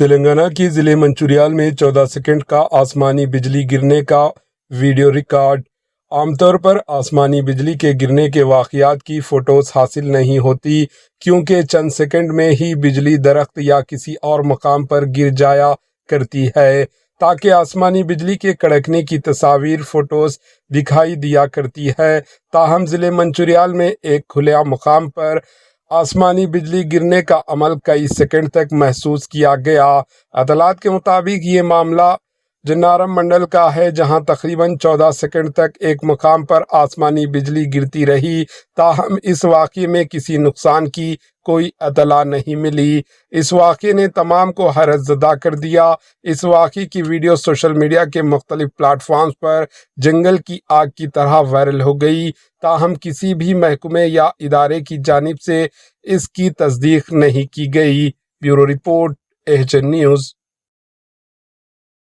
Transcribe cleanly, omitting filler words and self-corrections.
تلنگانہ کی ضلع منچریال میں 14 سیکنڈ کا آسمانی بجلی گرنے کا ویڈیو ریکارڈ۔ عام طور پر آسمانی بجلی کے گرنے کے واقعات کی فوٹوز حاصل نہیں ہوتی کیونکہ چند سیکنڈ میں ہی بجلی درخت یا کسی اور مقام پر گر جایا کرتی ہے، تاکہ آسمانی بجلی کے کڑکنے کی تصاویر فوٹوز دکھائی دیا کرتی ہے۔ تاہم ضلع منچریال میں ایک کھلے مقام پر آسمانی بجلی گرنے کا عمل کئی سیکنڈ تک محسوس کیا گیا۔ اطلاعات کے مطابق یہ معاملہ جنارم منڈل کا ہے، جہاں تقریباً 14 سیکنڈ تک ایک مقام پر آسمانی بجلی گرتی رہی۔ تاہم اس واقعے میں کسی نقصان کی کوئی اطلاع نہیں ملی۔ اس واقعے نے تمام کو حیرت زدہ کر دیا۔ اس واقعے کی ویڈیو سوشل میڈیا کے مختلف پلیٹ فارمز پر جنگل کی آگ کی طرح وائرل ہو گئی، تاہم کسی بھی محکمے یا ادارے کی جانب سے اس کی تصدیق نہیں کی گئی۔ Bureau report AHN news.